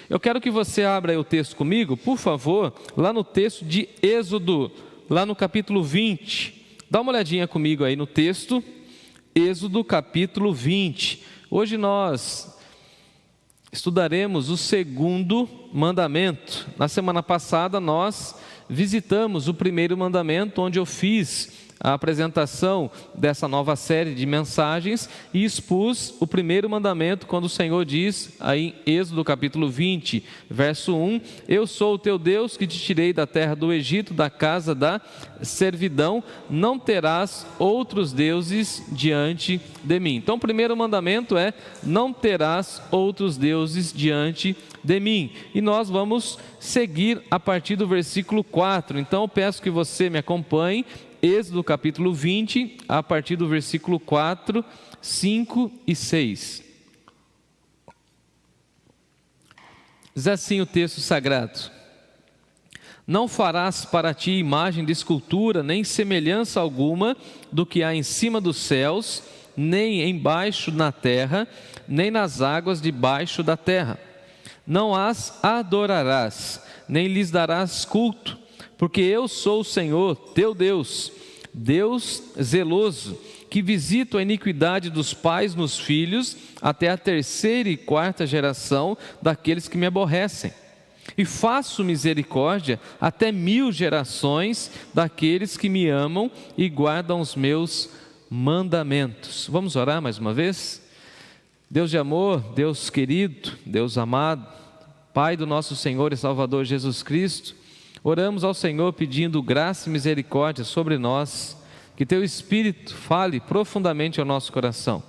Eu quero que você abra aí o texto comigo, por favor, lá no texto de Êxodo, lá no capítulo 20. Dá uma olhadinha comigo aí no texto, Êxodo capítulo 20. Hoje nós estudaremos o segundo mandamento. Na semana passada nós visitamos o primeiro mandamento, onde eu fiz a apresentação dessa nova série de mensagens e expus o primeiro mandamento, quando o Senhor diz, aí em Êxodo capítulo 20, verso 1, eu sou o teu Deus que te tirei da terra do Egito, da casa da servidão, não terás outros deuses diante de mim. Então o primeiro mandamento é, não terás outros deuses diante de mim. E nós vamos seguir a partir do versículo 4. Então eu peço que você me acompanhe, Êxodo capítulo 20, a partir do versículo 4, 5 e 6. Diz assim o texto sagrado: não farás para ti imagem de escultura, nem semelhança alguma do que há em cima dos céus, nem embaixo na terra, nem nas águas debaixo da terra. Não as adorarás, nem lhes darás culto, porque eu sou o Senhor, teu Deus, Deus zeloso, que visito a iniquidade dos pais nos filhos, até a terceira e quarta geração daqueles que me aborrecem. E faço misericórdia até 1000 gerações daqueles que me amam e guardam os meus mandamentos. Vamos orar mais uma vez? Deus de amor, Deus querido, Deus amado, Pai do nosso Senhor e Salvador Jesus Cristo, oramos ao Senhor pedindo graça e misericórdia sobre nós, que Teu Espírito fale profundamente ao nosso coração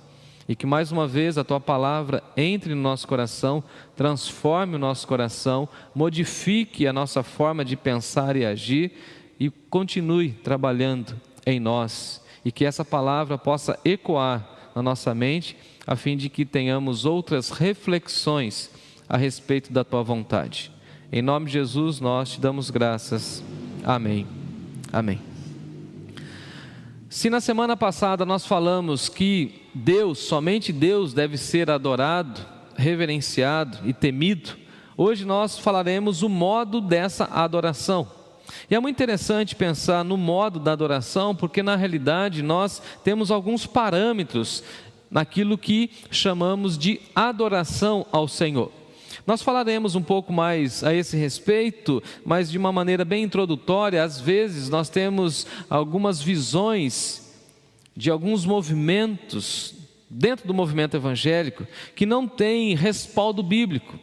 e que mais uma vez a Tua palavra entre no nosso coração, transforme o nosso coração, modifique a nossa forma de pensar e agir e continue trabalhando em nós e que essa palavra possa ecoar na nossa mente, a fim de que tenhamos outras reflexões a respeito da Tua vontade. Em nome de Jesus nós te damos graças. Amém. Amém. Se na semana passada nós falamos que Deus, somente Deus deve ser adorado, reverenciado e temido, hoje nós falaremos o modo dessa adoração. E é muito interessante pensar no modo da adoração, porque na realidade nós temos alguns parâmetros naquilo que chamamos de adoração ao Senhor. Nós falaremos um pouco mais a esse respeito, mas de uma maneira bem introdutória. Às vezes nós temos algumas visões de alguns movimentos dentro do movimento evangélico que não têm respaldo bíblico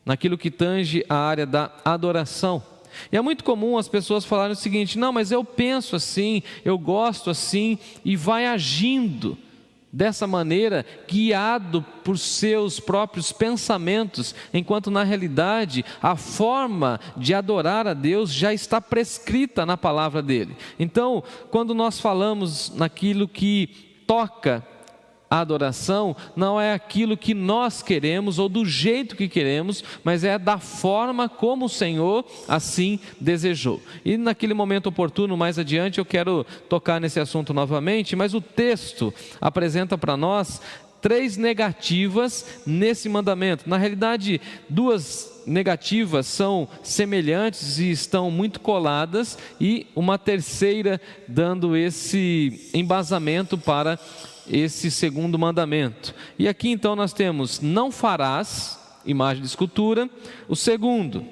naquilo que tange a área da adoração. E é muito comum as pessoas falarem o seguinte: não, mas eu penso assim, eu gosto assim, e vai agindo dessa maneira, guiado por seus próprios pensamentos, enquanto na realidade a forma de adorar a Deus já está prescrita na palavra dele. Então, quando nós falamos naquilo que toca a adoração, não é aquilo que nós queremos ou do jeito que queremos, mas é da forma como o Senhor assim desejou. E naquele momento oportuno, mais adiante, eu quero tocar nesse assunto novamente, mas o texto apresenta para nós 3 negativas nesse mandamento. Na realidade, 2 negativas são semelhantes e estão muito coladas, e uma terceira dando esse embasamento para esse segundo mandamento. E aqui então nós temos: não farás imagem de escultura. O segundo,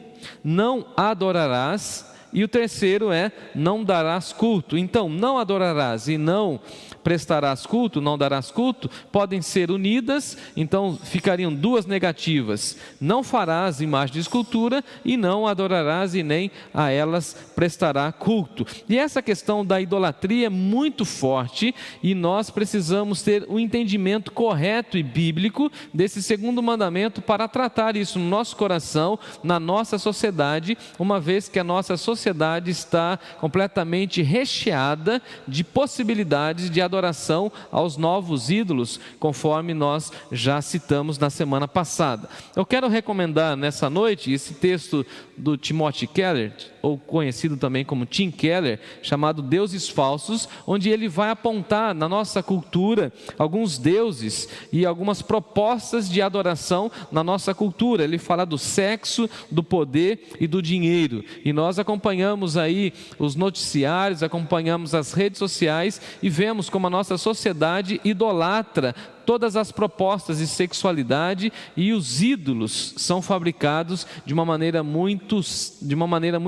não adorarás. E o terceiro é: não darás culto. Então, não adorarás e não prestarás culto, não darás culto, podem ser unidas, então ficariam 2 negativas: não farás imagem de escultura e não adorarás e nem a elas prestará culto. E essa questão da idolatria é muito forte e nós precisamos ter um entendimento correto e bíblico desse segundo mandamento para tratar isso no nosso coração, na nossa sociedade, uma vez que a nossa sociedade está completamente recheada de possibilidades de adoração adoração aos novos ídolos, conforme nós já citamos na semana passada. Eu quero recomendar nessa noite esse texto do Timothy Keller, ou conhecido também como Tim Keller, chamado Deuses Falsos, onde ele vai apontar na nossa cultura alguns deuses e algumas propostas de adoração na nossa cultura. Ele fala do sexo, do poder e do dinheiro, e nós acompanhamos aí os noticiários, acompanhamos as redes sociais e vemos como a nossa sociedade idolatra todas as propostas de sexualidade, e os ídolos são fabricados de uma maneira muito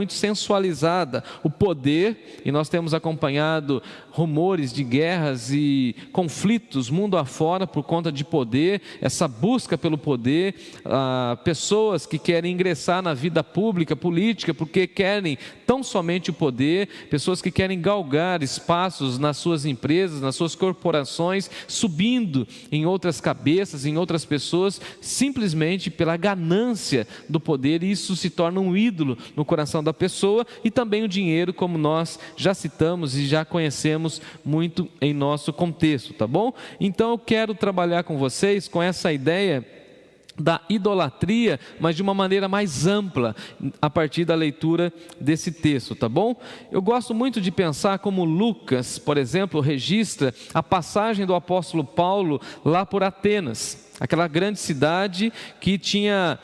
sensualizada. O poder, e nós temos acompanhado rumores de guerras e conflitos mundo afora por conta de poder, essa busca pelo poder, pessoas que querem ingressar na vida pública, política, porque querem tão somente o poder, pessoas que querem galgar espaços nas suas empresas, nas suas corporações, subindo em outras cabeças, em outras pessoas, simplesmente pela ganância do poder, e isso se torna um ídolo no coração da pessoa. E também o dinheiro, como nós já citamos e já conhecemos muito em nosso contexto, tá bom? Então eu quero trabalhar com vocês com essa ideia da idolatria, mas de uma maneira mais ampla, a partir da leitura desse texto, tá bom? Eu gosto muito de pensar como Lucas, por exemplo, registra a passagem do apóstolo Paulo lá por Atenas, aquela grande cidade que tinha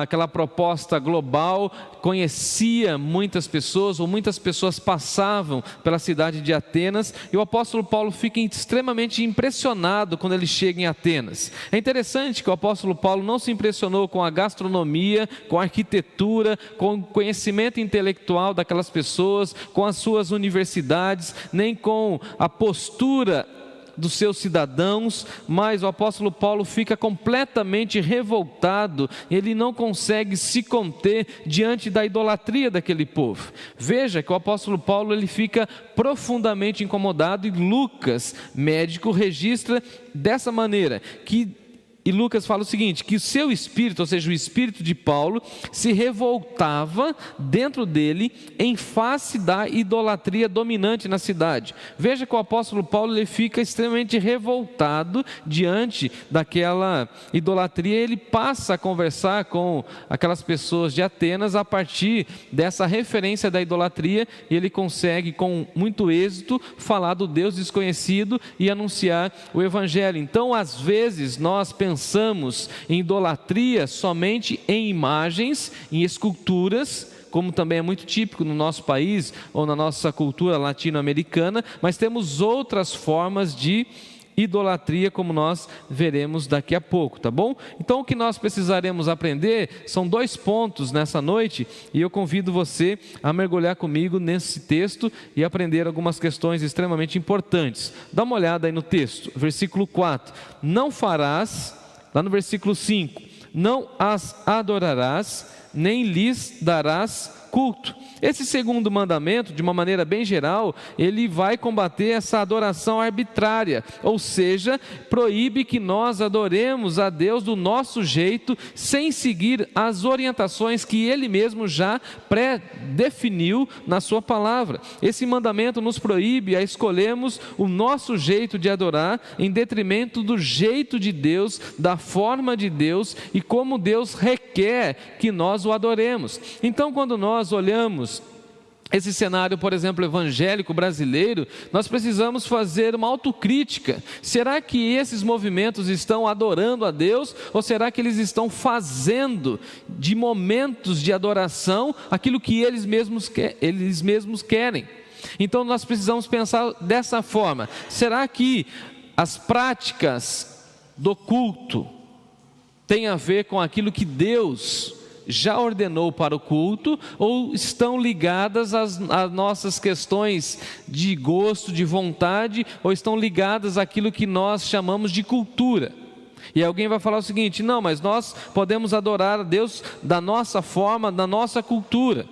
aquela proposta global, conhecia muitas pessoas, ou muitas pessoas passavam pela cidade de Atenas, e o apóstolo Paulo fica extremamente impressionado quando ele chega em Atenas. É interessante que o apóstolo Paulo não se impressionou com a gastronomia, com a arquitetura, com o conhecimento intelectual daquelas pessoas, com as suas universidades, nem com a postura dos seus cidadãos, mas o apóstolo Paulo fica completamente revoltado, ele não consegue se conter diante da idolatria daquele povo. Veja que o apóstolo Paulo ele fica profundamente incomodado, e Lucas, médico, registra dessa maneira, e Lucas fala o seguinte, que o seu espírito, ou seja, o espírito de Paulo, se revoltava dentro dele em face da idolatria dominante na cidade. Veja que o apóstolo Paulo ele fica extremamente revoltado diante daquela idolatria. Ele passa a conversar com aquelas pessoas de Atenas a partir dessa referência da idolatria, e ele consegue com muito êxito falar do Deus desconhecido e anunciar o evangelho. Então, às vezes nós pensamos em idolatria somente em imagens, em esculturas, como também é muito típico no nosso país ou na nossa cultura latino-americana, mas temos outras formas de idolatria, como nós veremos daqui a pouco, tá bom? Então o que nós precisaremos aprender são 2 pontos nessa noite, e eu convido você a mergulhar comigo nesse texto e aprender algumas questões extremamente importantes. Dá uma olhada aí no texto, versículo 4, não farás, lá no versículo 5, não as adorarás, nem lhes darás culto. Esse segundo mandamento, de uma maneira bem geral, ele vai combater essa adoração arbitrária, ou seja, proíbe que nós adoremos a Deus do nosso jeito, sem seguir as orientações que Ele mesmo já pré-definiu na sua palavra. Esse mandamento nos proíbe a escolhermos o nosso jeito de adorar, em detrimento do jeito de Deus, da forma de Deus, e como Deus requer que nós o adoremos. Então, quando nós olhamos esse cenário, por exemplo, evangélico brasileiro, nós precisamos fazer uma autocrítica. Será que esses movimentos estão adorando a Deus, ou será que eles estão fazendo de momentos de adoração aquilo que eles mesmos querem? Então nós precisamos pensar dessa forma: será que as práticas do culto têm a ver com aquilo que Deus já ordenou para o culto, ou estão ligadas às nossas questões de gosto, de vontade, ou estão ligadas àquilo que nós chamamos de cultura? E alguém vai falar o seguinte: não, mas nós podemos adorar a Deus da nossa forma, da nossa cultura.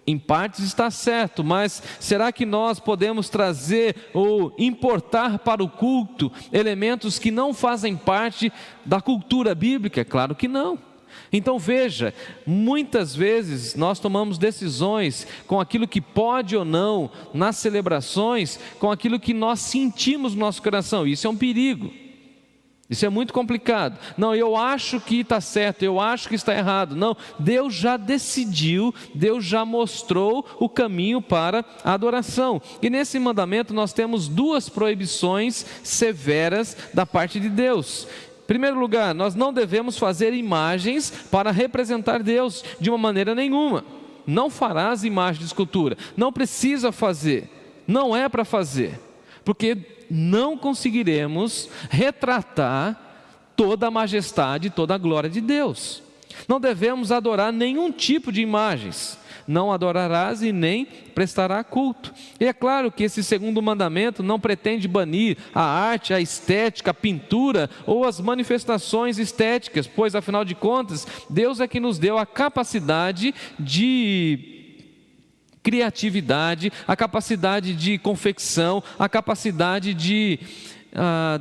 Em partes está certo, mas será que nós podemos trazer ou importar para o culto elementos que não fazem parte da cultura bíblica? Claro que não. Então veja, muitas vezes nós tomamos decisões com aquilo que pode ou não nas celebrações, com aquilo que nós sentimos no nosso coração. Isso é um perigo, isso é muito complicado. Não, eu acho que está certo, eu acho que está errado. Não, Deus já decidiu, Deus já mostrou o caminho para a adoração. E nesse mandamento nós temos duas proibições severas da parte de Deus. Em primeiro lugar, nós não devemos fazer imagens para representar Deus de uma maneira nenhuma. Não farás imagem de escultura, não precisa fazer, não é para fazer, porque não conseguiremos retratar toda a majestade, toda a glória de Deus. Não devemos adorar nenhum tipo de imagens. Não adorarás e nem prestará culto. E é claro que esse segundo mandamento não pretende banir a arte, a estética, a pintura ou as manifestações estéticas, pois afinal de contas, Deus é que nos deu a capacidade de criatividade, a capacidade de confecção, a capacidade de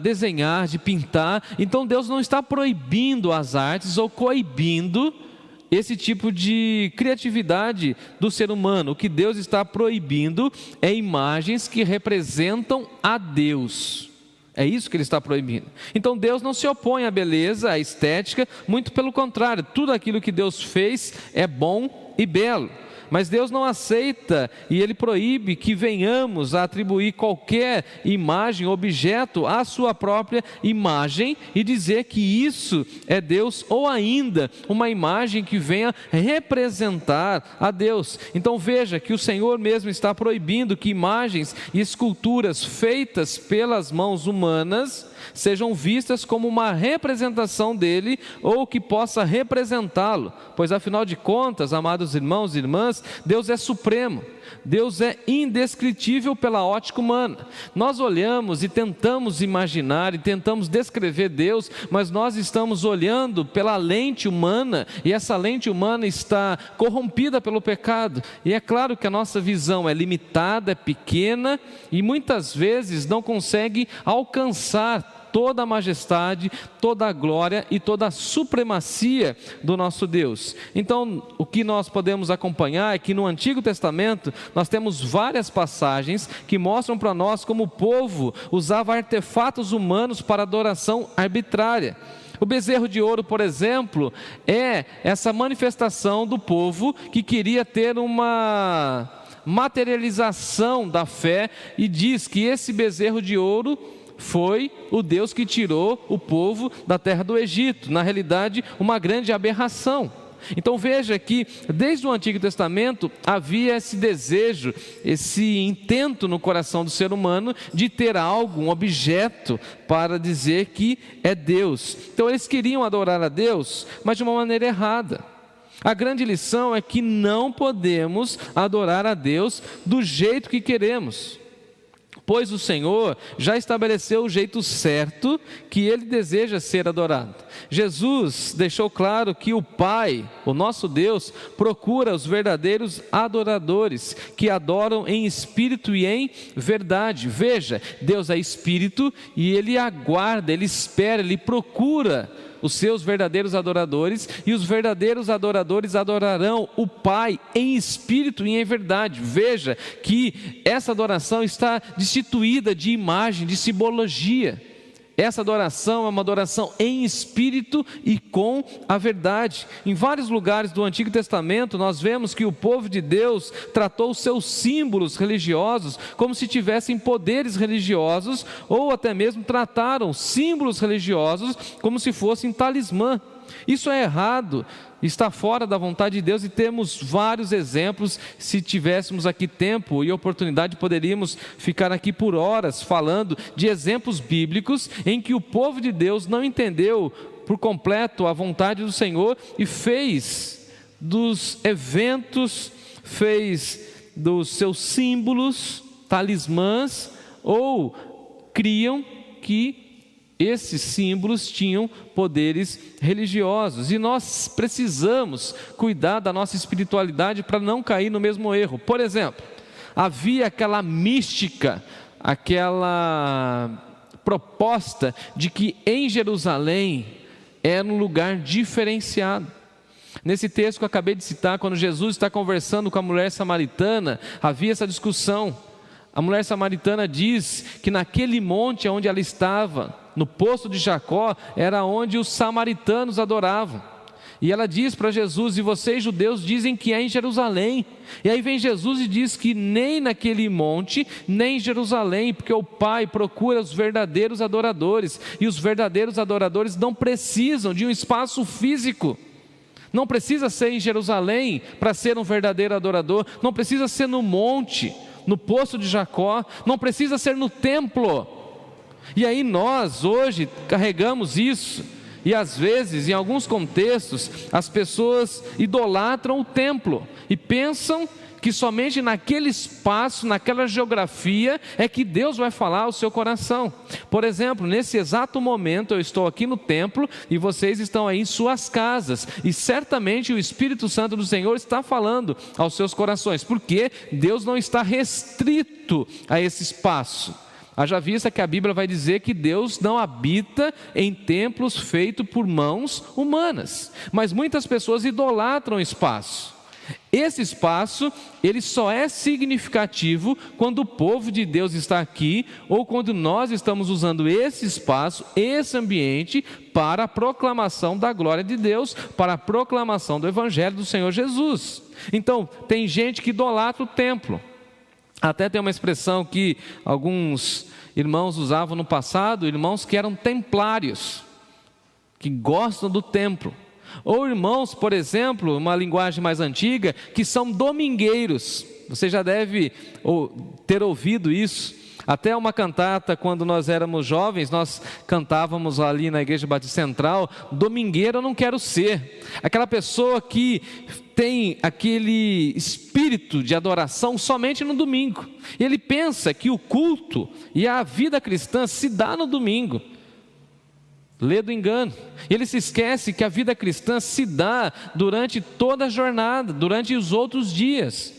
desenhar, de pintar. Então Deus não está proibindo as artes ou coibindo esse tipo de criatividade do ser humano. O que Deus está proibindo é imagens que representam a Deus. É isso que Ele está proibindo. Então Deus não se opõe à beleza, à estética, muito pelo contrário, tudo aquilo que Deus fez é bom e belo. Mas Deus não aceita e Ele proíbe que venhamos a atribuir qualquer imagem, objeto à sua própria imagem e dizer que isso é Deus, ou ainda uma imagem que venha representar a Deus. Então veja que o Senhor mesmo está proibindo que imagens e esculturas feitas pelas mãos humanas sejam vistas como uma representação dele ou que possa representá-lo, pois afinal de contas, amados irmãos e irmãs, Deus é supremo, Deus é indescritível pela ótica humana. Nós olhamos e tentamos imaginar e tentamos descrever Deus, mas nós estamos olhando pela lente humana e essa lente humana está corrompida pelo pecado, e é claro que a nossa visão é limitada, é pequena e muitas vezes não consegue alcançar toda a majestade, toda a glória e toda a supremacia do nosso Deus. Então, o que nós podemos acompanhar é que no Antigo Testamento nós temos várias passagens que mostram para nós como o povo usava artefatos humanos para adoração arbitrária. O bezerro de ouro, por exemplo, é essa manifestação do povo que queria ter uma materialização da fé e diz que esse bezerro de ouro foi o Deus que tirou o povo da terra do Egito. Na realidade, uma grande aberração. Então veja que desde o Antigo Testamento havia esse desejo, esse intento no coração do ser humano de ter algo, um objeto para dizer que é Deus. Então eles queriam adorar a Deus, mas de uma maneira errada. A grande lição é que não podemos adorar a Deus do jeito que queremos, pois o Senhor já estabeleceu o jeito certo que Ele deseja ser adorado. Jesus deixou claro que o Pai, o nosso Deus, procura os verdadeiros adoradores, que adoram em espírito e em verdade. Veja, Deus é espírito e Ele aguarda, Ele espera, Ele procura os seus verdadeiros adoradores, e os verdadeiros adoradores adorarão o Pai em espírito e em verdade. Veja que essa adoração está destituída de imagem, de simbologia. Essa adoração é uma adoração em espírito e com a verdade. Em vários lugares do Antigo Testamento nós vemos que o povo de Deus tratou os seus símbolos religiosos como se tivessem poderes religiosos, ou até mesmo trataram símbolos religiosos como se fossem talismã. Isso é errado, está fora da vontade de Deus e temos vários exemplos. Se tivéssemos aqui tempo e oportunidade, poderíamos ficar aqui por horas falando de exemplos bíblicos em que o povo de Deus não entendeu por completo a vontade do Senhor e fez dos eventos, fez dos seus símbolos, talismãs, ou criam que esses símbolos tinham poderes religiosos, e nós precisamos cuidar da nossa espiritualidade para não cair no mesmo erro. Por exemplo, havia aquela mística, aquela proposta de que em Jerusalém era um lugar diferenciado. Nesse texto que eu acabei de citar, quando Jesus está conversando com a mulher samaritana, havia essa discussão. A mulher samaritana diz que naquele monte onde ela estava, no poço de Jacó, era onde os samaritanos adoravam. E ela diz para Jesus: e vocês judeus dizem que é em Jerusalém. E aí vem Jesus e diz que nem naquele monte, nem em Jerusalém, porque o Pai procura os verdadeiros adoradores. E os verdadeiros adoradores não precisam de um espaço físico. Não precisa ser em Jerusalém para ser um verdadeiro adorador. Não precisa ser no monte, no poço de Jacó. Não precisa ser no templo. E aí nós hoje carregamos isso. E às vezes, em alguns contextos, as pessoas idolatram o templo e pensam que somente naquele espaço, naquela geografia, é que Deus vai falar ao seu coração. Por exemplo, nesse exato momento eu estou aqui no templo e vocês estão aí em suas casas, e certamente o Espírito Santo do Senhor está falando aos seus corações, porque Deus não está restrito a esse espaço. Haja vista que a Bíblia vai dizer que Deus não habita em templos feitos por mãos humanas, mas muitas pessoas idolatram o espaço. Esse espaço, ele só é significativo quando o povo de Deus está aqui, ou quando nós estamos usando esse espaço, esse ambiente, para a proclamação da glória de Deus, para a proclamação do Evangelho do Senhor Jesus. Então, tem gente que idolatra o templo. Até tem uma expressão que alguns irmãos usavam no passado, irmãos que eram templários, que gostam do templo. Ou irmãos, por exemplo, uma linguagem mais antiga, que são domingueiros. Você já deve ter ouvido isso. Até uma cantata, quando nós éramos jovens, nós cantávamos ali na Igreja Batista Central: domingueiro eu não quero ser. Aquela pessoa que tem aquele espírito de adoração somente no domingo. E ele pensa que o culto e a vida cristã se dá no domingo. Lê do engano. Ele se esquece que a vida cristã se dá durante toda a jornada, durante os outros dias.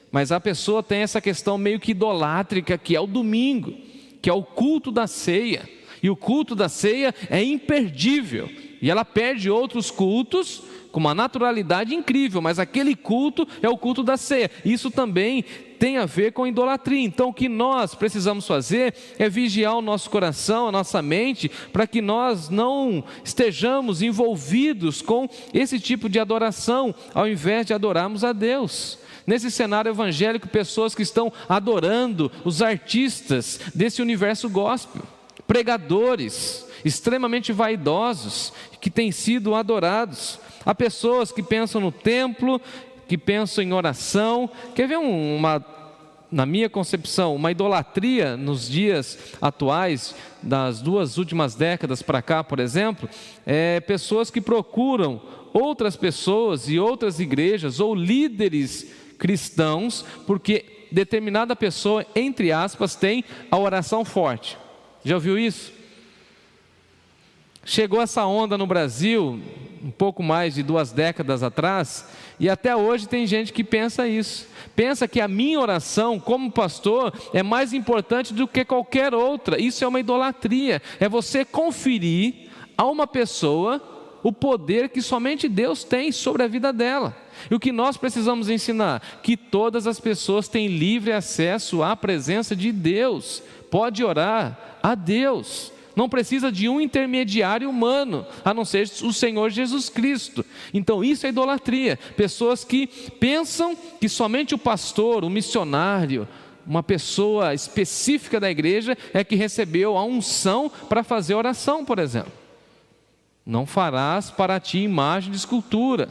Mas a pessoa tem essa questão meio que idolátrica, que é o domingo, que é o culto da ceia. E o culto da ceia é imperdível. E ela perde outros cultos com uma naturalidade incrível, mas aquele culto é o culto da ceia. Isso também tem a ver com idolatria. Então o que nós precisamos fazer é vigiar o nosso coração, a nossa mente, para que nós não estejamos envolvidos com esse tipo de adoração, ao invés de adorarmos a Deus. Nesse cenário evangélico, pessoas que estão adorando os artistas desse universo gospel, pregadores extremamente vaidosos, que têm sido adorados. Há pessoas que pensam no templo, que pensam em oração. Quer ver na minha concepção, uma idolatria nos dias atuais, das 2 últimas décadas para cá, por exemplo, pessoas que procuram outras pessoas e outras igrejas ou líderes cristãos, porque determinada pessoa, entre aspas, tem a oração forte. Já ouviu isso? Chegou essa onda no Brasil um pouco mais de 2 décadas atrás, e até hoje tem gente que pensa isso. Pensa que a minha oração como pastor é mais importante do que qualquer outra. Isso é uma idolatria. É você conferir a uma pessoa o poder que somente Deus tem sobre a vida dela. E o que nós precisamos ensinar? Que todas as pessoas têm livre acesso à presença de Deus. Pode orar a Deus. Não precisa de um intermediário humano, a não ser o Senhor Jesus Cristo. Então isso é idolatria. Pessoas que pensam que somente o pastor, o missionário, uma pessoa específica da igreja é que recebeu a unção para fazer oração, por exemplo. Não farás para ti imagem de escultura.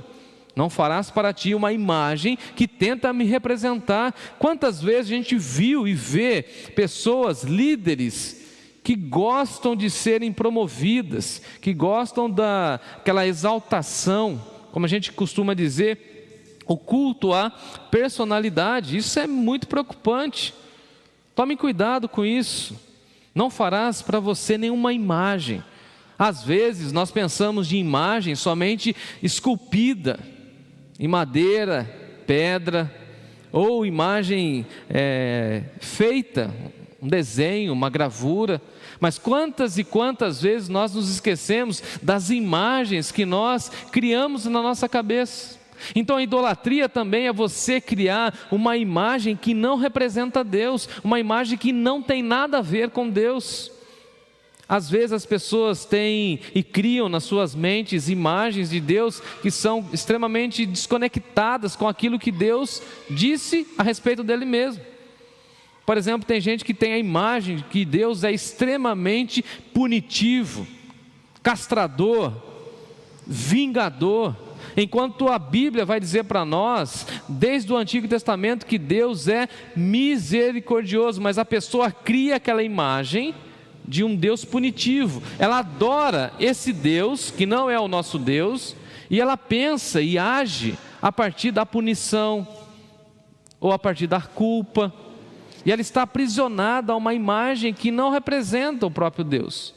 Não farás para ti uma imagem que tenta me representar. Quantas vezes a gente viu e vê pessoas, líderes, que gostam de serem promovidas, que gostam daquela exaltação, como a gente costuma dizer, o culto à personalidade. Isso é muito preocupante. Tome cuidado com isso. Não farás para você nenhuma imagem. Às vezes nós pensamos de imagem somente esculpida, em madeira, pedra, ou imagem feita, um desenho, uma gravura. Mas quantas e quantas vezes nós nos esquecemos das imagens que nós criamos na nossa cabeça? Então a idolatria também é você criar uma imagem que não representa Deus, uma imagem que não tem nada a ver com Deus. Às vezes as pessoas têm e criam nas suas mentes imagens de Deus que são extremamente desconectadas com aquilo que Deus disse a respeito dele mesmo. Por exemplo, tem gente que tem a imagem de que Deus é extremamente punitivo, castrador, vingador, enquanto a Bíblia vai dizer para nós, desde o Antigo Testamento, que Deus é misericordioso, mas a pessoa cria aquela imagem de um Deus punitivo. Ela adora esse Deus, que não é o nosso Deus, e ela pensa e age a partir da punição, ou a partir da culpa, e ela está aprisionada a uma imagem que não representa o próprio Deus.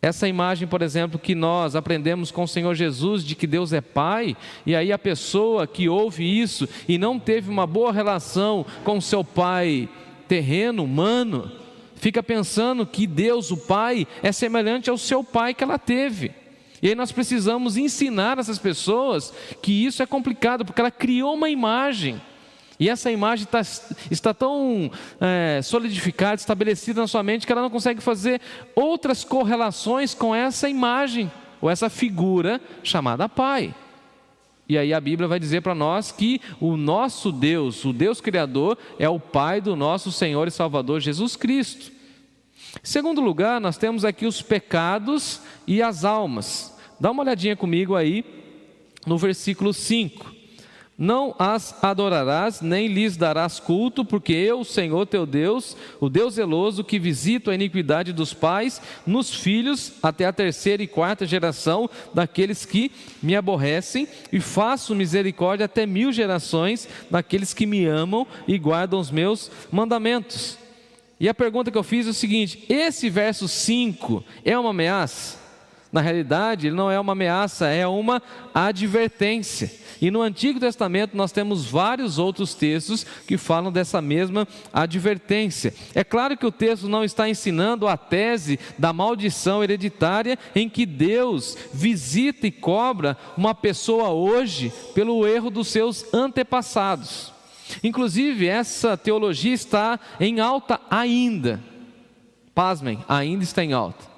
Essa imagem, por exemplo, que nós aprendemos com o Senhor Jesus, de que Deus é Pai, e aí a pessoa que ouve isso e não teve uma boa relação com o seu pai terreno, humano, fica pensando que Deus, o Pai, é semelhante ao seu pai que ela teve. E aí nós precisamos ensinar essas pessoas que isso é complicado, porque ela criou uma imagem, e essa imagem está tão solidificada, estabelecida na sua mente, que ela não consegue fazer outras correlações com essa imagem, ou essa figura chamada Pai. E aí a Bíblia vai dizer para nós que o nosso Deus, o Deus Criador, é o Pai do nosso Senhor e Salvador Jesus Cristo. Em segundo lugar, nós temos aqui os pecados e as almas. Dá uma olhadinha comigo aí no versículo 5. Não as adorarás, nem lhes darás culto, porque eu, Senhor teu Deus, o Deus zeloso, que visito a iniquidade dos pais nos filhos, até a 3ª e 4ª geração daqueles que me aborrecem, e faço misericórdia até 1000 gerações daqueles que me amam e guardam os meus mandamentos. E a pergunta que eu fiz é o seguinte: esse verso 5 é uma ameaça? Na realidade, ele não é uma ameaça, é uma advertência. E no Antigo Testamento nós temos vários outros textos que falam dessa mesma advertência. É claro que o texto não está ensinando a tese da maldição hereditária, em que Deus visita e cobra uma pessoa hoje pelo erro dos seus antepassados. Inclusive, essa teologia está em alta ainda. Pasmem, ainda está em alta.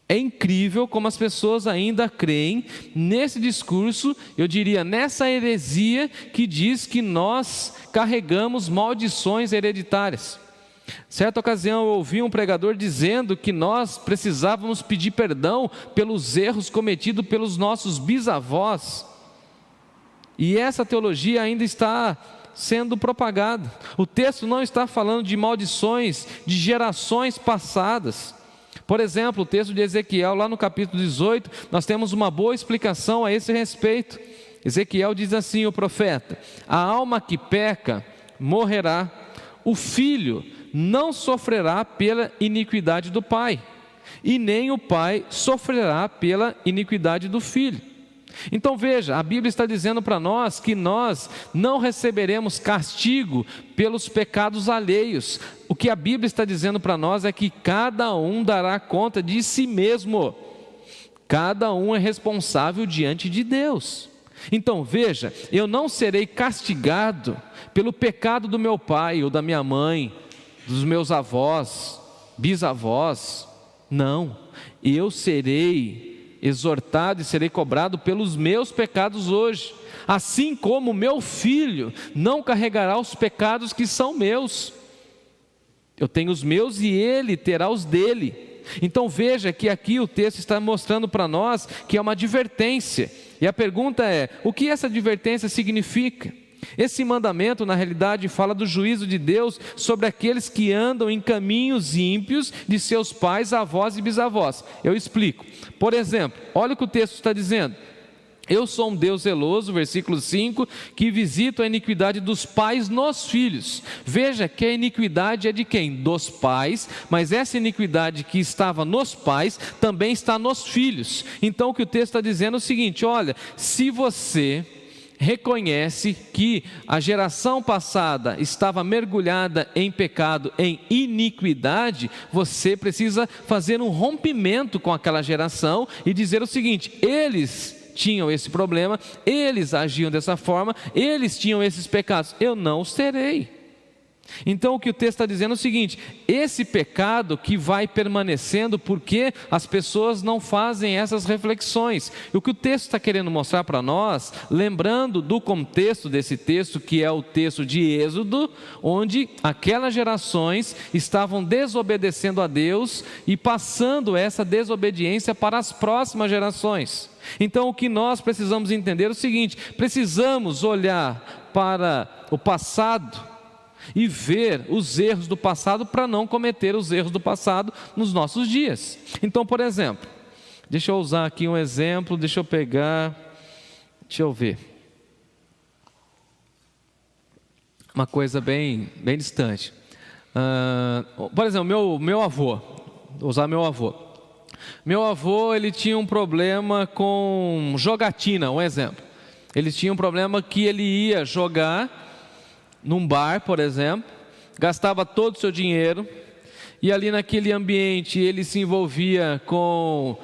É incrível como as pessoas ainda creem nesse discurso, eu diria, nessa heresia que diz que nós carregamos maldições hereditárias. Certa ocasião eu ouvi um pregador dizendo que nós precisávamos pedir perdão pelos erros cometidos pelos nossos bisavós. E essa teologia ainda está sendo propagada. O texto não está falando de maldições de gerações passadas. Por exemplo, o texto de Ezequiel, lá no capítulo 18, nós temos uma boa explicação a esse respeito. Ezequiel diz assim, o profeta: a alma que peca morrerá, o filho não sofrerá pela iniquidade do pai, e nem o pai sofrerá pela iniquidade do filho. Então veja, a Bíblia está dizendo para nós que nós não receberemos castigo pelos pecados alheios. O que a Bíblia está dizendo para nós é que cada um dará conta de si mesmo. Cada um é responsável diante de Deus. Então veja, eu não serei castigado pelo pecado do meu pai ou da minha mãe, dos meus avós, bisavós. Não, eu serei exortado e serei cobrado pelos meus pecados hoje, assim como meu filho não carregará os pecados que são meus. Eu tenho os meus e ele terá os dele. Então veja que aqui o texto está mostrando para nós que é uma advertência, e a pergunta é: o que essa advertência significa? Esse mandamento, na realidade, fala do juízo de Deus sobre aqueles que andam em caminhos ímpios de seus pais, avós e bisavós. Eu explico. Por exemplo, olha o que o texto está dizendo: eu sou um Deus zeloso, versículo 5, que visito a iniquidade dos pais nos filhos. Veja que a iniquidade é de quem? Dos pais, mas essa iniquidade que estava nos pais também está nos filhos. Então o que o texto está dizendo é o seguinte: olha, se você reconhece que a geração passada estava mergulhada em pecado, em iniquidade, você precisa fazer um rompimento com aquela geração e dizer o seguinte: eles tinham esse problema, eles agiam dessa forma, eles tinham esses pecados, eu não os terei. Então o que o texto está dizendo é o seguinte: esse pecado que vai permanecendo porque as pessoas não fazem essas reflexões. E o que o texto está querendo mostrar para nós, lembrando do contexto desse texto, que é o texto de Êxodo, onde aquelas gerações estavam desobedecendo a Deus e passando essa desobediência para as próximas gerações. Então o que nós precisamos entender é o seguinte: precisamos olhar para o passado e ver os erros do passado para não cometer os erros do passado nos nossos dias. Então, por exemplo, deixa eu usar aqui um exemplo, deixa eu ver. Uma coisa bem distante. Por exemplo, meu avô, vou usar meu avô. Meu avô, ele tinha um problema com jogatina, um exemplo. Ele tinha um problema que ele ia jogar num bar, por exemplo, gastava todo o seu dinheiro, e ali naquele ambiente ele se envolvia com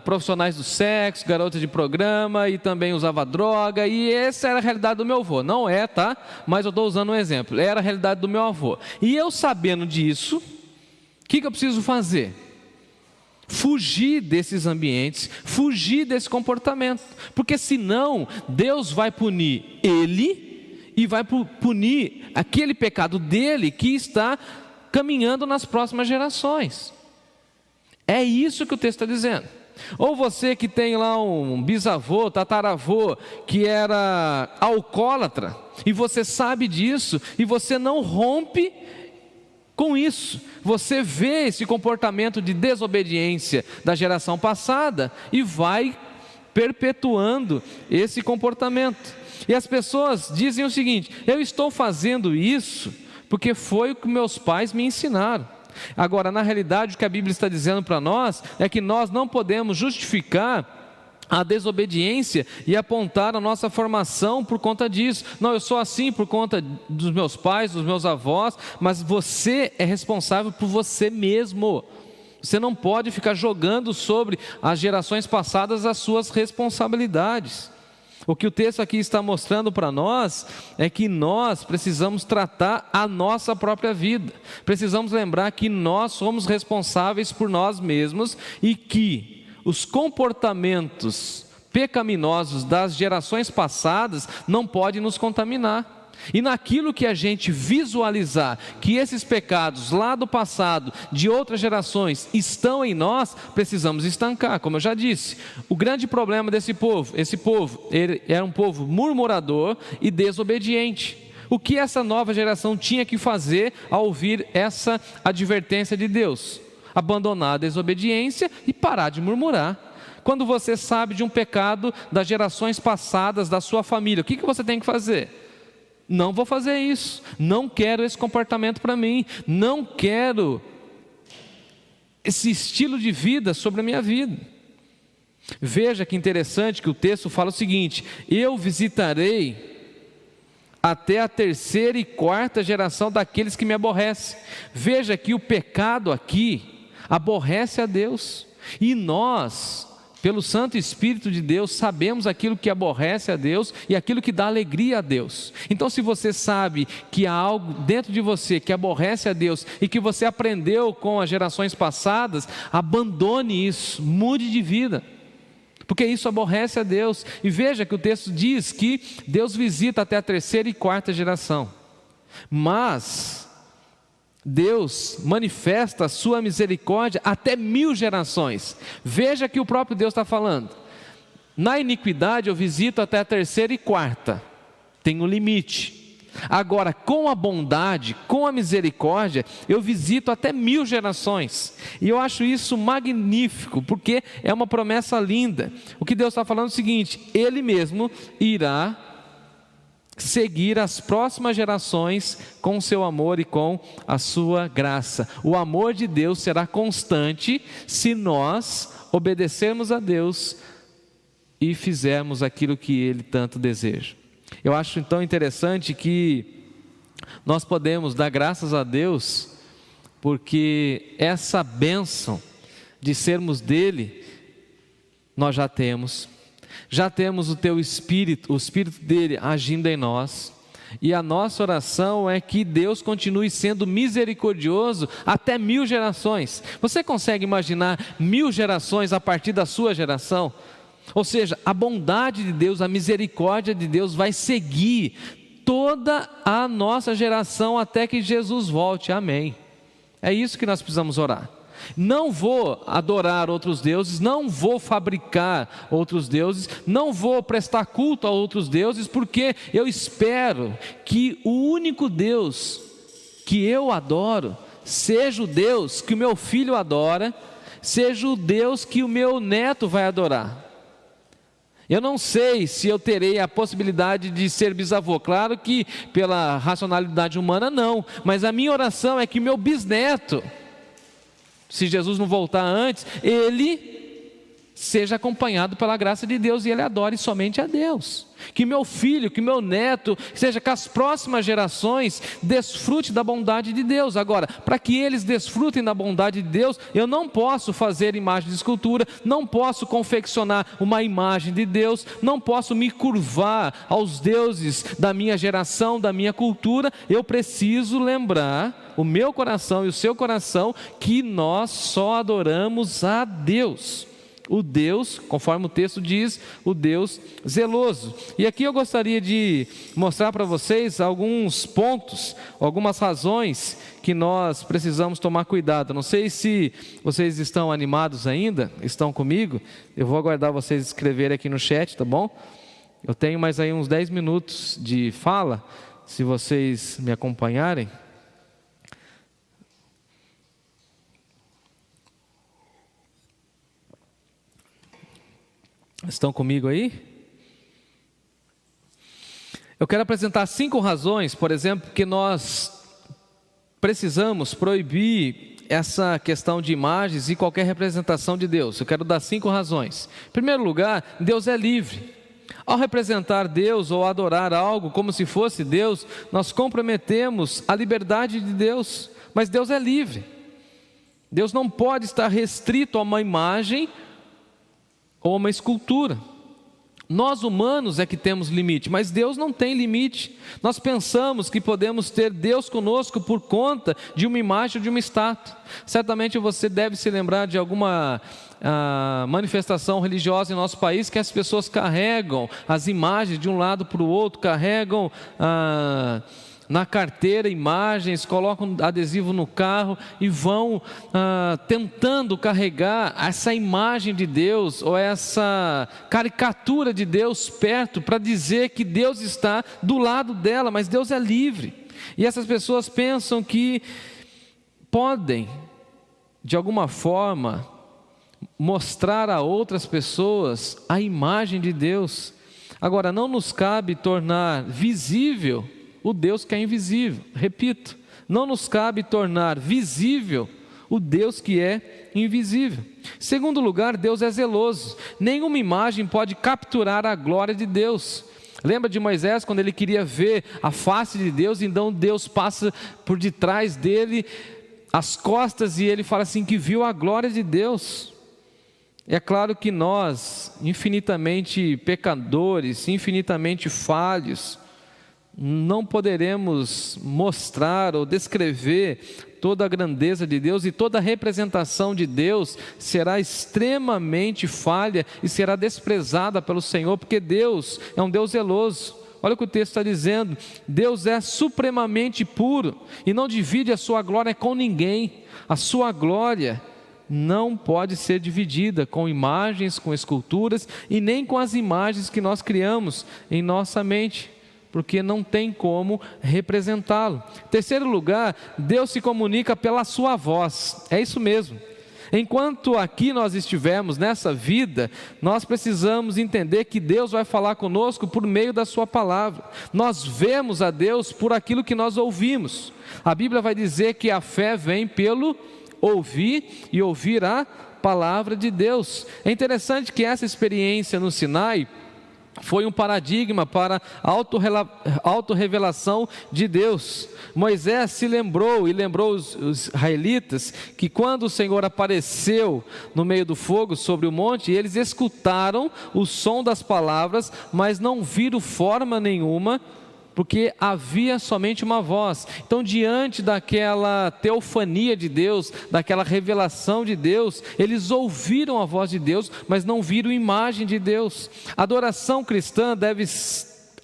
profissionais do sexo, garotas de programa, e também usava droga, e essa era a realidade do meu avô. Não é, tá? Mas eu estou usando um exemplo. Era a realidade do meu avô. E eu, sabendo disso, o que eu preciso fazer? Fugir desses ambientes, fugir desse comportamento, porque senão Deus vai punir ele e vai punir aquele pecado dele que está caminhando nas próximas gerações. É isso que o texto está dizendo. Ou você que tem lá um bisavô, tataravô, que era alcoólatra, e você sabe disso, e você não rompe com isso. Você vê esse comportamento de desobediência da geração passada e vai perpetuando esse comportamento. E as pessoas dizem o seguinte: eu estou fazendo isso porque foi o que meus pais me ensinaram. Agora, na realidade, o que a Bíblia está dizendo para nós é que nós não podemos justificar a desobediência e apontar a nossa formação por conta disso. Não, eu sou assim por conta dos meus pais, dos meus avós, mas você é responsável por você mesmo. Você não pode ficar jogando sobre as gerações passadas as suas responsabilidades. O que o texto aqui está mostrando para nós é que nós precisamos tratar a nossa própria vida. Precisamos lembrar que nós somos responsáveis por nós mesmos e que os comportamentos pecaminosos das gerações passadas não podem nos contaminar. E naquilo que a gente visualizar que esses pecados lá do passado, de outras gerações, estão em nós, precisamos estancar. Como eu já disse, o grande problema desse povo, ele era um povo murmurador e desobediente. O que essa nova geração tinha que fazer ao ouvir essa advertência de Deus? Abandonar a desobediência e parar de murmurar. Quando você sabe de um pecado das gerações passadas da sua família, o que você tem que fazer? Não vou fazer isso, não quero esse comportamento para mim, não quero esse estilo de vida sobre a minha vida. Veja que interessante que o texto fala o seguinte: eu visitarei até a 3ª e 4ª geração daqueles que me aborrecem. Veja que o pecado aqui aborrece a Deus, e nós, pelo Santo Espírito de Deus, sabemos aquilo que aborrece a Deus e aquilo que dá alegria a Deus. Então, se você sabe que há algo dentro de você que aborrece a Deus e que você aprendeu com as gerações passadas, abandone isso, mude de vida, porque isso aborrece a Deus. E veja que o texto diz que Deus visita até a 3ª e 4ª geração, mas Deus manifesta a sua misericórdia até 1000 gerações. Veja que o próprio Deus está falando: na iniquidade eu visito até a 3ª e 4ª, tem um limite. Agora, com a bondade, com a misericórdia, eu visito até 1000 gerações. E eu acho isso magnífico, porque é uma promessa linda. O que Deus está falando é o seguinte: Ele mesmo irá seguir as próximas gerações com o seu amor e com a sua graça. O amor de Deus será constante se nós obedecermos a Deus e fizermos aquilo que Ele tanto deseja. Eu acho então interessante que nós podemos dar graças a Deus, porque essa bênção de sermos dele, nós já temos o teu Espírito, o Espírito dele agindo em nós, e a nossa oração é que Deus continue sendo misericordioso até 1000 gerações. Você consegue imaginar 1000 gerações a partir da sua geração? Ou seja, a bondade de Deus, a misericórdia de Deus vai seguir toda a nossa geração até que Jesus volte, amém. É isso que nós precisamos orar. Não vou adorar outros deuses, não vou fabricar outros deuses, não vou prestar culto a outros deuses, porque eu espero que o único Deus que eu adoro seja o Deus que o meu filho adora, seja o Deus que o meu neto vai adorar. Eu não sei se eu terei a possibilidade de ser bisavô, claro que pela racionalidade humana não, mas a minha oração é que meu bisneto, se Jesus não voltar antes, ele seja acompanhado pela graça de Deus e ele adore somente a Deus. Que meu filho, que meu neto, seja que as próximas gerações desfrutem da bondade de Deus. Agora, para que eles desfrutem da bondade de Deus, eu não posso fazer imagem de escultura, não posso confeccionar uma imagem de Deus, não posso me curvar aos deuses da minha geração, da minha cultura. Eu preciso lembrar o meu coração e o seu coração que nós só adoramos a Deus. O Deus, conforme o texto diz, o Deus zeloso. E aqui eu gostaria de mostrar para vocês alguns pontos, algumas razões que nós precisamos tomar cuidado. Não sei se vocês estão animados ainda, estão comigo? Eu vou aguardar vocês escreverem aqui no chat, tá bom? Eu tenho mais aí uns 10 minutos de fala, se vocês me acompanharem. Estão comigo aí? Eu quero apresentar 5 razões, por exemplo, que nós precisamos proibir essa questão de imagens e qualquer representação de Deus. Eu quero dar 5 razões. Em primeiro lugar, Deus é livre. Ao representar Deus ou adorar algo como se fosse Deus, nós comprometemos a liberdade de Deus. Mas Deus é livre. Deus não pode estar restrito a uma imagem ou uma escultura. Nós humanos é que temos limite, mas Deus não tem limite. Nós pensamos que podemos ter Deus conosco por conta de uma imagem ou de uma estátua. Certamente você deve se lembrar de alguma manifestação religiosa em nosso país que as pessoas carregam as imagens de um lado para o outro, carregam na carteira imagens, colocam adesivo no carro e vão tentando carregar essa imagem de Deus ou essa caricatura de Deus perto para dizer que Deus está do lado dela, mas Deus é livre. E essas pessoas pensam que podem, de alguma forma, mostrar a outras pessoas a imagem de Deus. Agora, não nos cabe tornar visível o Deus que é invisível. Repito, não nos cabe tornar visível o Deus que é invisível. Segundo lugar, Deus é zeloso. Nenhuma imagem pode capturar a glória de Deus. Lembra de Moisés quando ele queria ver a face de Deus, então Deus passa por detrás dele, as costas, e ele fala assim que viu a glória de Deus. É claro que nós, infinitamente pecadores, infinitamente falhos, não poderemos mostrar ou descrever toda a grandeza de Deus, e toda a representação de Deus será extremamente falha e será desprezada pelo Senhor, porque Deus é um Deus zeloso. Olha o que o texto está dizendo: Deus é supremamente puro e não divide a sua glória com ninguém. A sua glória não pode ser dividida com imagens, com esculturas e nem com as imagens que nós criamos em nossa mente, porque não tem como representá-lo. Terceiro lugar, Deus se comunica pela sua voz. É isso mesmo. Enquanto aqui nós estivermos nessa vida, nós precisamos entender que Deus vai falar conosco por meio da sua palavra. Nós vemos a Deus por aquilo que nós ouvimos. A Bíblia vai dizer que a fé vem pelo ouvir e ouvir a palavra de Deus. É interessante que essa experiência no Sinai foi um paradigma para a autorrevelação de Deus. Moisés se lembrou e lembrou os israelitas que quando o Senhor apareceu no meio do fogo sobre o monte, eles escutaram o som das palavras, mas não viram forma nenhuma, porque havia somente uma voz. Então, diante daquela teofania de Deus, daquela revelação de Deus, eles ouviram a voz de Deus, mas não viram imagem de Deus. A adoração cristã deve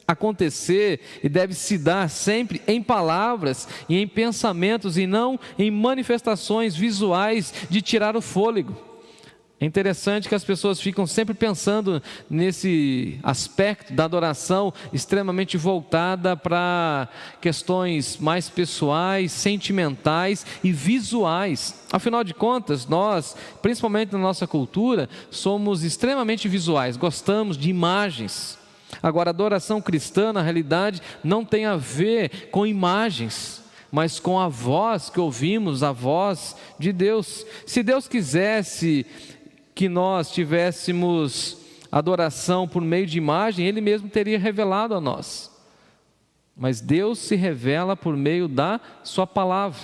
acontecer e deve se dar sempre em palavras e em pensamentos, e não em manifestações visuais de tirar o fôlego. É interessante que as pessoas ficam sempre pensando nesse aspecto da adoração extremamente voltada para questões mais pessoais, sentimentais e visuais. Afinal de contas, nós, principalmente na nossa cultura, somos extremamente visuais, gostamos de imagens. Agora, a adoração cristã, na realidade, não tem a ver com imagens, mas com a voz que ouvimos, a voz de Deus. Se Deus quisesse que nós tivéssemos adoração por meio de imagem, Ele mesmo teria revelado a nós. Mas Deus se revela por meio da sua palavra.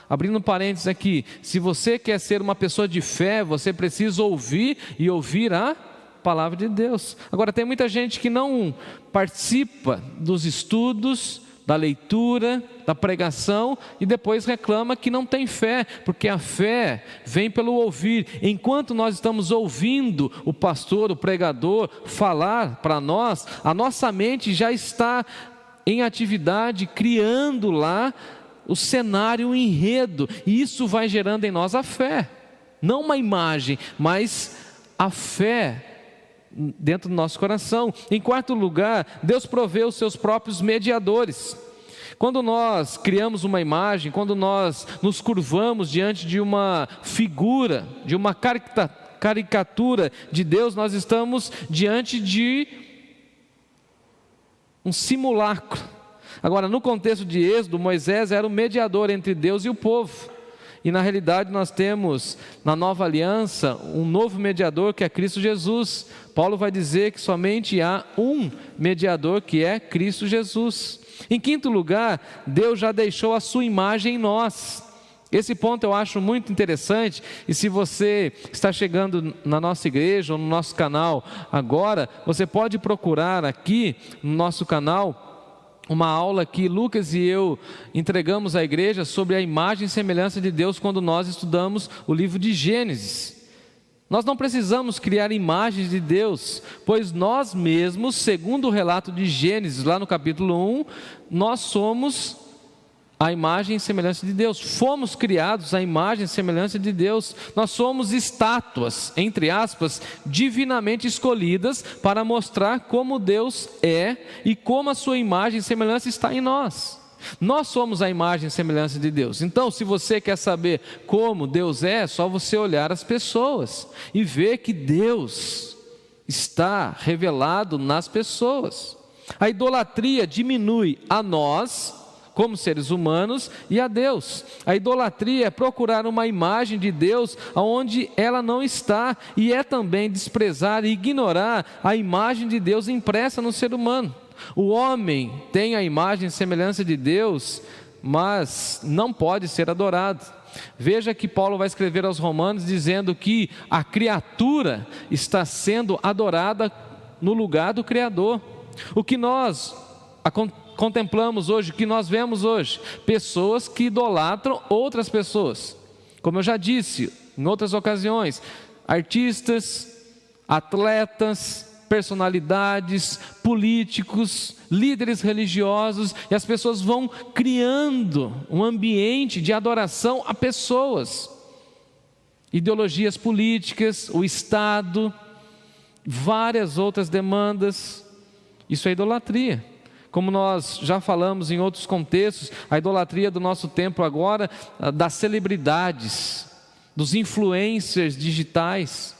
Abrindo parênteses aqui, se você quer ser uma pessoa de fé, você precisa ouvir e ouvir a palavra de Deus. Agora, tem muita gente que não participa dos estudos, da leitura, da pregação, e depois reclama que não tem fé, porque a fé vem pelo ouvir. Enquanto nós estamos ouvindo o pastor, o pregador falar para nós, a nossa mente já está em atividade, criando lá o cenário, o enredo, e isso vai gerando em nós a fé, não uma imagem, mas a fé dentro do nosso coração. Em quarto lugar, Deus provê os seus próprios mediadores. Quando nós criamos uma imagem, quando nós nos curvamos diante de uma figura, de uma caricatura de Deus, nós estamos diante de um simulacro. Agora, no contexto de Êxodo, Moisés era o mediador entre Deus e o povo. E na realidade nós temos na nova aliança um novo mediador, que é Cristo Jesus. Paulo vai dizer que somente há um mediador, que é Cristo Jesus. Em quinto lugar, Deus já deixou a sua imagem em nós. Esse ponto eu acho muito interessante, e se você está chegando na nossa igreja ou no nosso canal agora, você pode procurar aqui no nosso canal uma aula que Lucas e eu entregamos à igreja sobre a imagem e semelhança de Deus, quando nós estudamos o livro de Gênesis. Nós não precisamos criar imagens de Deus, pois nós mesmos, segundo o relato de Gênesis, lá no capítulo 1, nós somos a imagem e semelhança de Deus. Fomos criados à imagem e semelhança de Deus. Nós somos estátuas, entre aspas, divinamente escolhidas para mostrar como Deus é e como a sua imagem e semelhança está em nós. Nós somos a imagem e semelhança de Deus. Então, se você quer saber como Deus é só você olhar as pessoas e ver que Deus está revelado nas pessoas. A idolatria diminui a nós, como seres humanos, e a Deus. A idolatria é procurar uma imagem de Deus onde ela não está, e é também desprezar e ignorar a imagem de Deus impressa no ser humano. O homem tem a imagem e semelhança de Deus, mas não pode ser adorado. Veja que Paulo vai escrever aos Romanos dizendo que a criatura está sendo adorada no lugar do Criador. O que nós contemplamos hoje, o que nós vemos hoje, pessoas que idolatram outras pessoas. Como eu já disse em outras ocasiões, artistas, atletas, personalidades, políticos, líderes religiosos, e as pessoas vão criando um ambiente de adoração a pessoas, ideologias políticas, o Estado, várias outras demandas. Isso é idolatria. Como nós já falamos em outros contextos, a idolatria do nosso tempo agora, das celebridades, dos influencers digitais.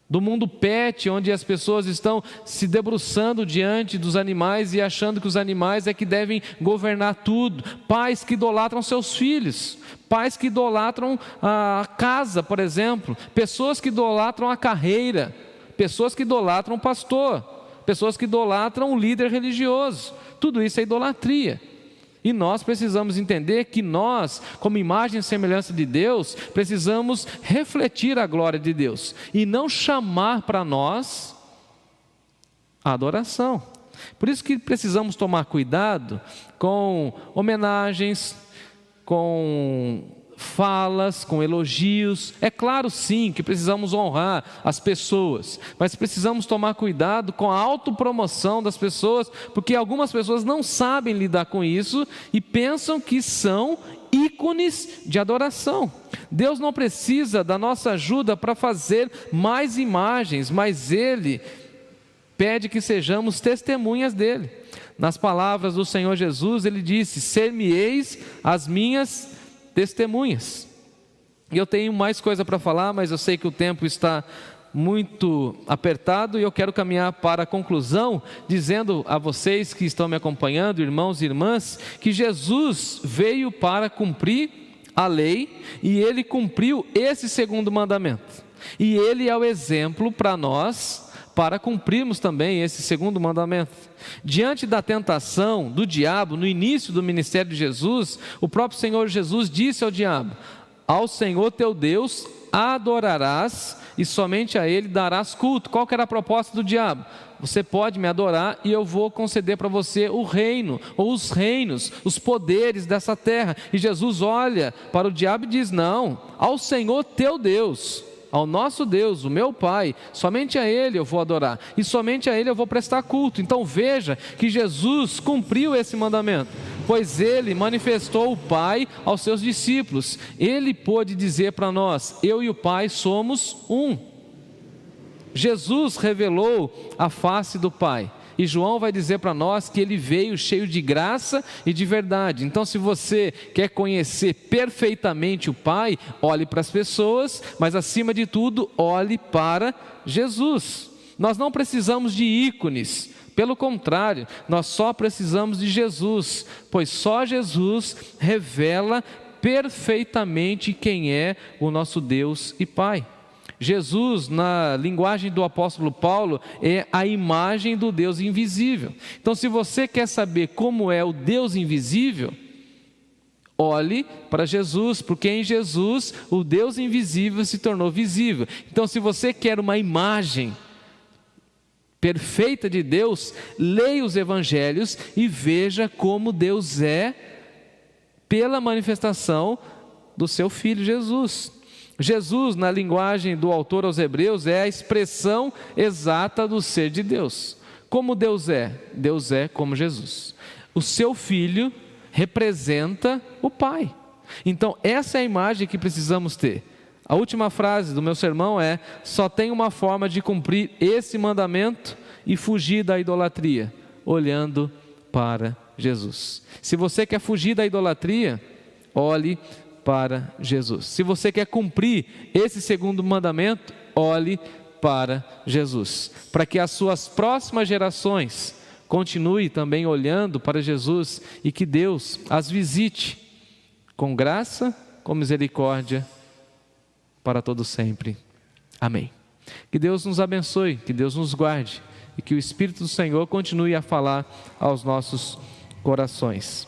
do mundo pet, onde as pessoas estão se debruçando diante dos animais e achando que os animais é que devem governar tudo. Pais que idolatram seus filhos, pais que idolatram a casa, por exemplo, pessoas que idolatram a carreira, pessoas que idolatram o pastor, pessoas que idolatram o líder religioso. Tudo isso é idolatria. E nós precisamos entender que nós, como imagem e semelhança de Deus, precisamos refletir a glória de Deus e não chamar para nós a adoração. Por isso que precisamos tomar cuidado com homenagens, com falas, com elogios. É claro sim que precisamos honrar as pessoas, mas precisamos tomar cuidado com a autopromoção das pessoas, porque algumas pessoas não sabem lidar com isso e pensam que são ícones de adoração. Deus não precisa da nossa ajuda para fazer mais imagens, mas Ele pede que sejamos testemunhas dEle. Nas palavras do Senhor Jesus, Ele disse: ser-me-eis as minhas testemunhas. E eu tenho mais coisa para falar, mas eu sei que o tempo está muito apertado e eu quero caminhar para a conclusão, dizendo a vocês que estão me acompanhando, irmãos e irmãs, que Jesus veio para cumprir a lei e Ele cumpriu esse segundo mandamento. E Ele é o exemplo para nós, para cumprirmos também esse segundo mandamento. Diante da tentação do diabo, no início do ministério de Jesus, o próprio Senhor Jesus disse ao diabo: ao Senhor teu Deus adorarás e somente a Ele darás culto. Qual que era a proposta do diabo? Você pode me adorar e eu vou conceder para você o reino, ou os reinos, os poderes dessa terra. E Jesus olha para o diabo e diz: não, ao Senhor teu Deus, ao nosso Deus, o meu Pai, somente a Ele eu vou adorar e somente a Ele eu vou prestar culto. Então veja que Jesus cumpriu esse mandamento, pois Ele manifestou o Pai aos seus discípulos. Ele pôde dizer para nós: eu e o Pai somos um. Jesus revelou a face do Pai. E João vai dizer para nós que Ele veio cheio de graça e de verdade. Então, se você quer conhecer perfeitamente o Pai, olhe para as pessoas, mas acima de tudo, olhe para Jesus. Nós não precisamos de ícones, pelo contrário, nós só precisamos de Jesus, pois só Jesus revela perfeitamente quem é o nosso Deus e Pai. Jesus, na linguagem do apóstolo Paulo, é a imagem do Deus invisível. Então, se você quer saber como é o Deus invisível, olhe para Jesus, porque em Jesus o Deus invisível se tornou visível. Então, se você quer uma imagem perfeita de Deus, leia os evangelhos e veja como Deus é pela manifestação do seu Filho Jesus. Jesus, na linguagem do autor aos Hebreus, é a expressão exata do ser de Deus. Como Deus é? Deus é como Jesus. O seu Filho representa o Pai. Então, essa é a imagem que precisamos ter. A última frase do meu sermão é: só tem uma forma de cumprir esse mandamento e fugir da idolatria, olhando para Jesus. Se você quer fugir da idolatria, olhe para Jesus. Se você quer cumprir esse segundo mandamento, olhe para Jesus, para que as suas próximas gerações continuem também olhando para Jesus e que Deus as visite com graça, com misericórdia, para todo sempre. Amém. Que Deus nos abençoe, que Deus nos guarde e que o Espírito do Senhor continue a falar aos nossos corações.